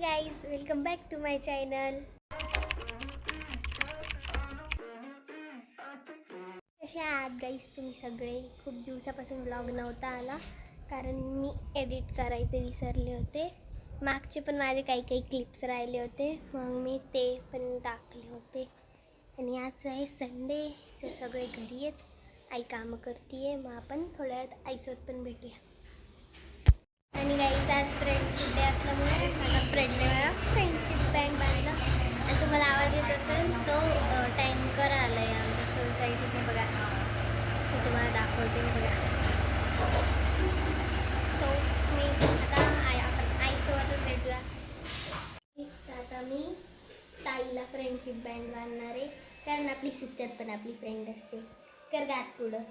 Guys, welcome back to my channel. कसे आहात guys तुम्ही सगळे? खूप दिवसापासून व्लॉग नव्हता आला कारण मी एडिट करायचे विसरले होते. मागचे पण माझे काही क्लिप्स राहिले होते, मग मी ते पण टाकले होते. आणि आज आहे संडे, तर सगळे घरी आहेत. आई कामं करते, मग आपण थोड्या वेळात आईसोबत पण भेटूया. आणि गाईज आज फ्रेंडशिप डे असल्यामुळे माझ्या फ्रेंडने मला फ्रेंडशिप बँड बांधला. आणि तुम्हाला आवाज येत असेल तो टँकर आला आहे आमच्या सोसायटीने. बघा, मी तुम्हाला दाखवते. बघा, सो मी आता आपण आईसोबतच भेटूया. आता मी ताईला फ्रेंडशिप बँड बांधणार आहे, कारण आपली सिस्टर पण आपली फ्रेंड असते. कर गात पुढं,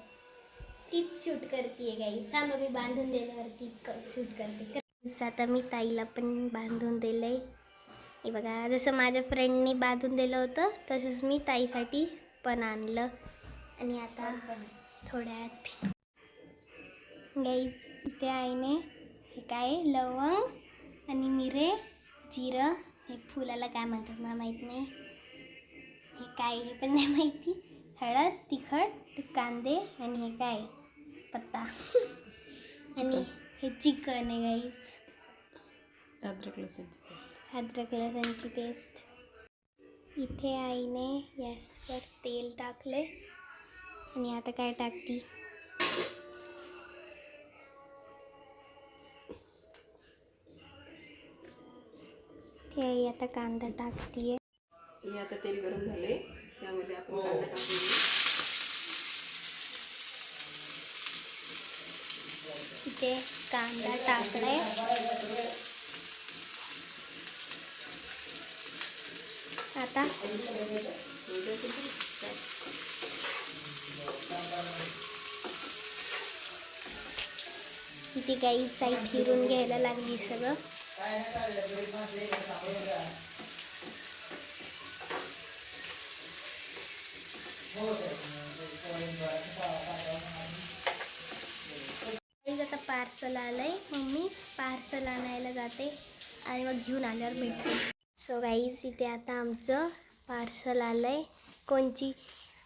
तीच शूट करते गाईस. थांबा, मी बांधून दिल्यावरती शूट करते. आता मी ताईला पण बांधून दिलं आहे. हे बघा, जसं माझ्या फ्रेंडनी बांधून दिलं होतं तसंच मी ताईसाठी पण आणलं. आणि आता थोड्या वेळात भेटू गाईस. इथे आईने हे काय लवंग आणि मिरे, जिरं, हे फुलाला काय म्हणतात मला माहीत नाही, हे काय हे पण नाही माहिती, हळद, तिखट, कांदे आणि हे काय पत्ता आणि हे चिकन आहे गाईस. अद्रक लसणची पेस्ट. इथे आईने गॅसवर तेल टाकले आणि आता काय टाकती, ते आई आता कांदा टाकतीये. हे आता तेल गरम झाले, त्यामध्ये आपण कांदा टाकूया. इथे कांदा टाकलाय. आता इथे काही साईड फिरून घ्यायला लागली सगळं. आता पार्सल आलंय, मम्मी पार्सल आणायला जाते आणि मग घेऊन आल्यावर भेटते. सो गाईज, इथे आता आमचं पार्सल आलंय. कोणची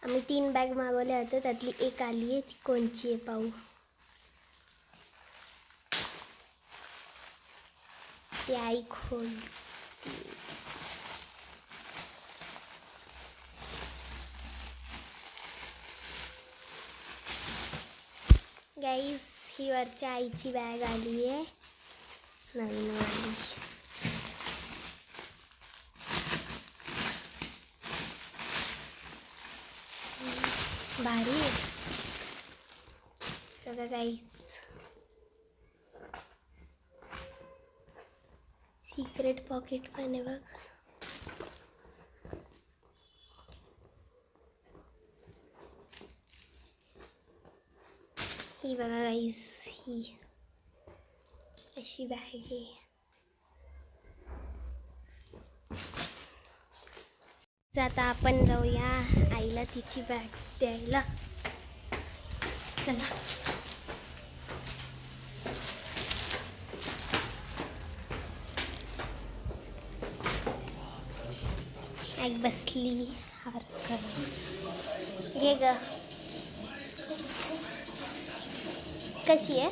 आम्ही 3 बॅग मागवल्या होत्या, त्यातली एक आली आहे. ती कोणची आहे पाहू. ती आई खोल. गाईज, ही वरच्या आईची बॅग आली आहे, नवीन वाली. भारी आहे बघा गाईज. सिक्रेट पॉकेट पण आहे बघ. ही बघा गाईज, ही अशी बॅग आहे. आता आपण जाऊया आईला तिची बॅग द्यायला. चला. आई बसली हरकत. घे ग, कशी आहे?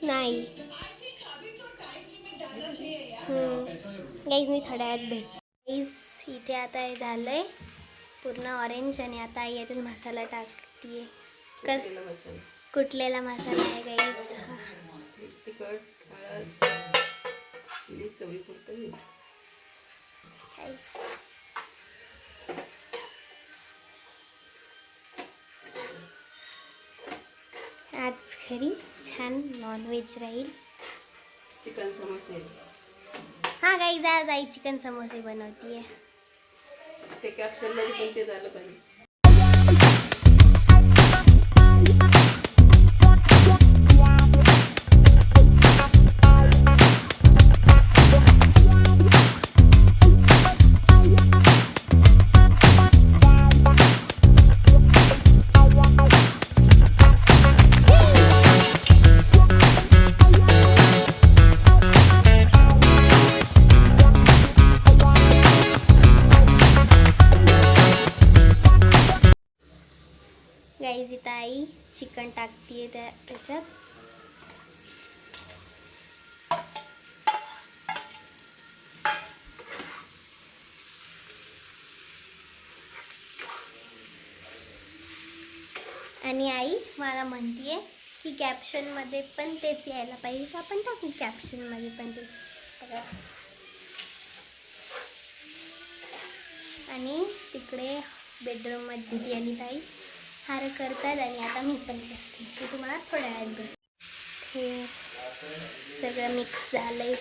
नाही गाईज, मी थोड्या वेळात भेट. गाईज, इथे आता हे झालंय पूर्ण ऑरेंज आणि आता आई याच्यात मसाला टाकतीये. कुटलेला मसाला आहे गाईज. तिखट, हळद, चवीपुरतं. आज घरी छान नॉनव्हेज राहील. चिकन समोसे. हां गाईज, आज आई चिकन समोसे बनवतीये. ते कॅप्शनमध्ये पण ते झालं पाहिजे. चिकन टाकते त्याच्यात. आणि आई मला म्हणतीये की कॅप्शनमध्ये पण तेच यायला पाहिजे, तर आपण टाकू कॅप्शनमध्ये पण तेच. बघा. आणि तिकडे बेडरूममध्ये ती आणि ताई हार करतात आणि आता मी पण करते. ते तुम्हाला थोड्या वेळात बघ. हे सगळं मिक्स झालंय.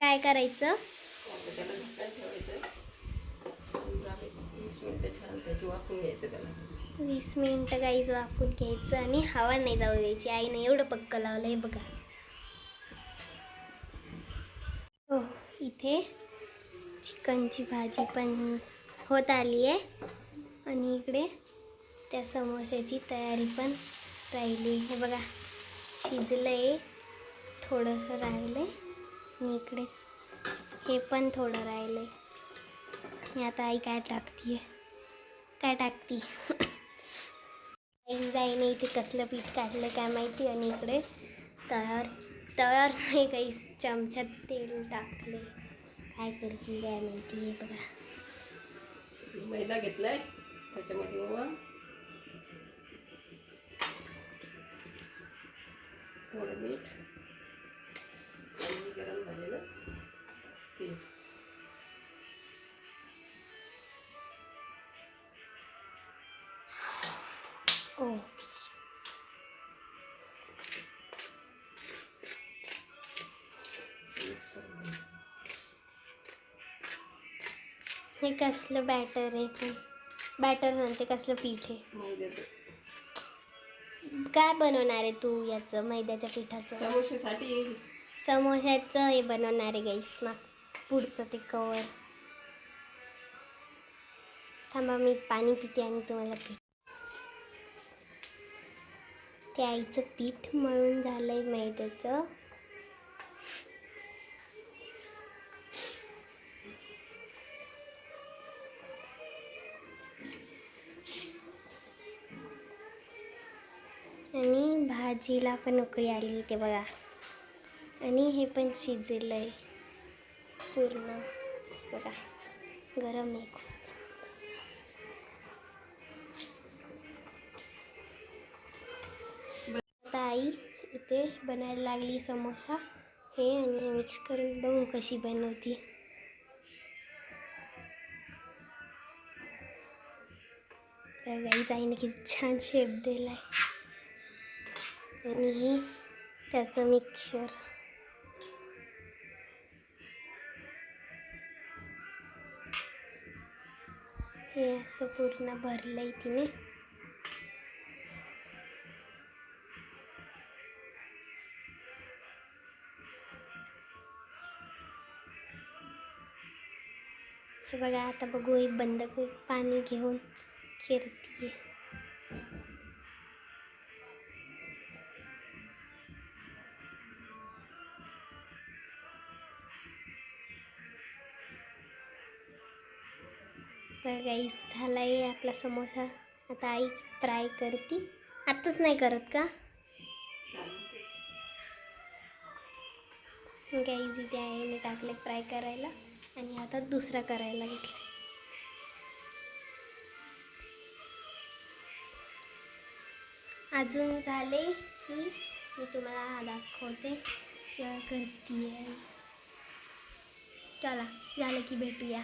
काय करायचं? आता त्याला झाकण ठेवायचं. 20 मिनिटं छानपैकी वाफून घ्यायचं त्याला. 20 मिनिटं गाईच वाफून घ्यायचं आणि हवा नाही जाऊ द्यायची. आईने एवढं पक्क लावलं आहे बघा. हो, इथे चिकनची भाजी पण होत आली आहे आणि इकडे त्या समोस्याची तयारी पण राहिली. हे बघा, शिजलं आहे, थोडंसं राहिलं आहे आणि इकडे हे पण थोडं राहिलं आहे. आणि आता आई काय टाकते आईने इथे कसलं पीठ काढलं काय माहिती. आणि इकडे तयार नाही काही चमच्यात तेल टाकले. काय करते काय माहिती. हे बघा, मैदा घेतलाय, त्याच्यामध्ये ओवा, थोडं मीठ आणि गरम झालेलं तेल. ओ मिक्स करून घ्यायचं. हे कसलं बॅटर आहे? पण बॅटर म्हणते कसलं पीठ आहे? मैद्याचं. काय बनवणार आहे तू याचं मैद्याच्या पिठाचं? समोश्यासाठी. समोश्याचं हे बनवणार आहे गाईस. मग पुढचं ते कवर. थांबा, मी पाणी पिते आणि तुम्हाला पीठ. ते आईचं पीठ मळून झालंय मैद्याचं. आणि भाजीला पण उकळी आली ते बघा. आणि हे पण शिजलंय पूर्ण बघा. गरम आहे खूप. आता आई इथे बनायला लागली समोसा. हे आणि मिक्स करून बघू कशी बनवती. गाईच आईने किती छान शेप दिलाय. आणि ही त्याचं मिक्सचर. हे असं पूर्ण भरलंय तिने. हे बघा, आता बघू एक बंद पाणी घेऊन फिरतीये. गाईस झालाय आपला समोसा. आता आई फ्राय करती. आताच नाही करत का गाईज? इथे आईने टाकले फ्राय करायला आणि आता दुसरा करायला घेतला. अजून झाले की मी तुम्हाला दाखवते किंवा करते. चला, झालं की भेटूया.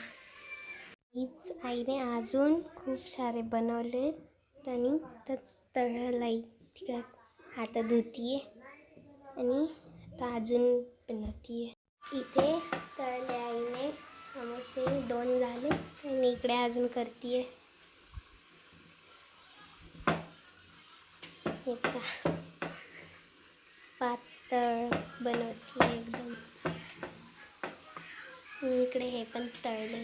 हीच आईने अजून खूप सारे बनवले आणि तर तळलाई तिकडे हात धुतीये आणि आता अजून बनवतीये. इथे तळले आईने समोसे 2 झाले आणि इकडे अजून करतीये. हे बघा, पातळ बनवतीये एकदम. आणि इकडे हे पण तळले.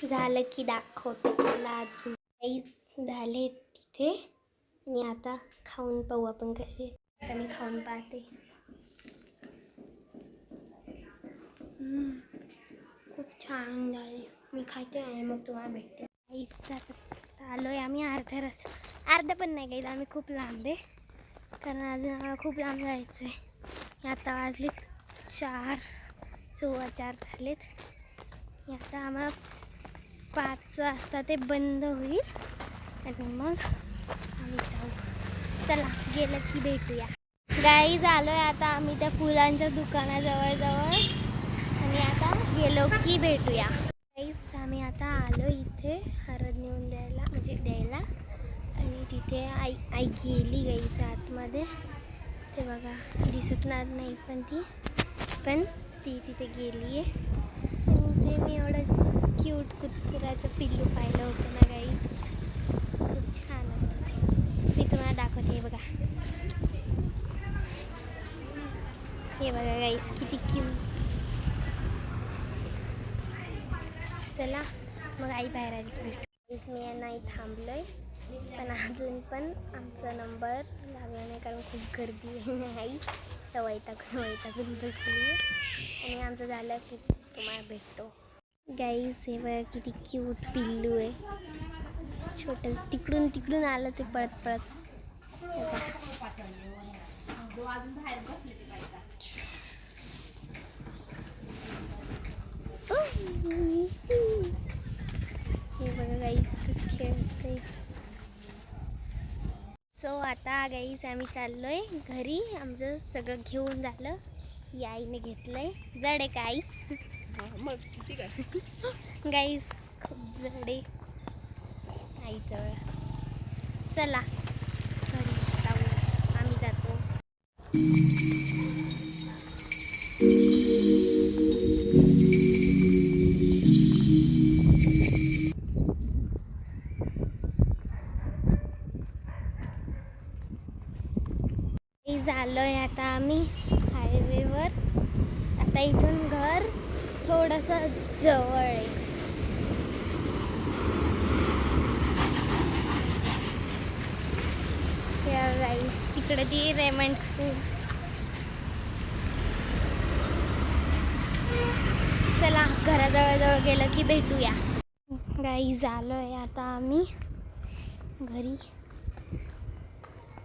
झालं की दाखवते मला अजून. झाले तिथे आणि आता खाऊन पाहू आपण कसे. आता मी खाऊन पाहते. खूप छान झाले. मी खाते आणि मग तुम्हाला भेटते. आलो आहे आम्ही अर्धा पण नाही काही, आम्ही खूप लांब आहे कारण अजून आम्हाला खूप लांब जायचं आहे. आता वाजले 4, 4:15 झालेत. आता आम्हाला 5 वाजता ते बंद होईल आणि मग आम्ही जाऊ. चला गेलं की भेटूया. गाईज आलो आहे आता आम्ही त्या फुलांच्या दुकानाजवळ आणि आता गेलो की भेटूया. गाईज आम्ही आता आलो इथे हळद नेऊन द्यायला आणि तिथे आई गेली गाईज आतमध्ये. ते बघा दिसणार नाही पण ती तिथे गेली आहे. आणि ते मी एवढं क्यूट कुत्र्याचं पिल्लू पाहिलं होतं ना गाईज, खूप छान होतं ते. मी तुम्हाला दाखवते. हे बघा गाईज किती क्यूट. चला मग आई बाहेर आली की भेटू. मी नाही थांबलोय पण अजून पण आमचा नंबर लागला नाही कारण खूप गर्दी आहे. आई तर वैतागून बसली आणि आमचं झालं की तुम्हाला भेटतो. गाईज हे बघा किती क्यूट पिल्लू आहे. छोटं तिकडून आलं ते पळत. हे बघा गाईज कसं खेळतंय. सो आता गाईज आम्ही चाललोय घरी. आमचं सगळं घेऊन झालं. ही आईने घेतलंय. जड आहे का आई? मग किती काय गाईज खूप जड आहे आईजवळ. चला घरी जाऊ. आम्ही जातो. झालोय आता आम्ही हायवेवर. आता इथून घर थोडंसं जवळ आहे. गाईज तिकडे ती रेमंड स्कूल. चला घराजवळ गेलं की भेटूया. गाईज आलोय आता आम्ही घरी.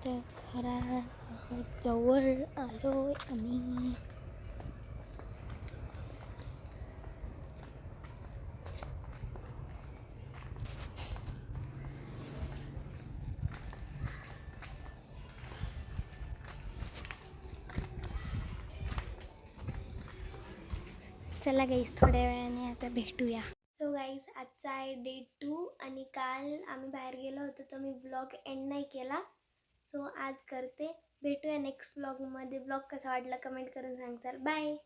तर घराजवळ आलोय आम्ही. चला गाईज थोड्या वेळाने आता भेटूया. सो गाईज आजचा आहे डे 2 आणि काल आम्ही बाहेर गेलो होतो तर मी ब्लॉग एंड नाही केला. सो आज करते. भेटूया नेक्स्ट ब्लॉगमध्ये. ब्लॉग कसा वाटला कमेंट करून सांगसाल. बाय.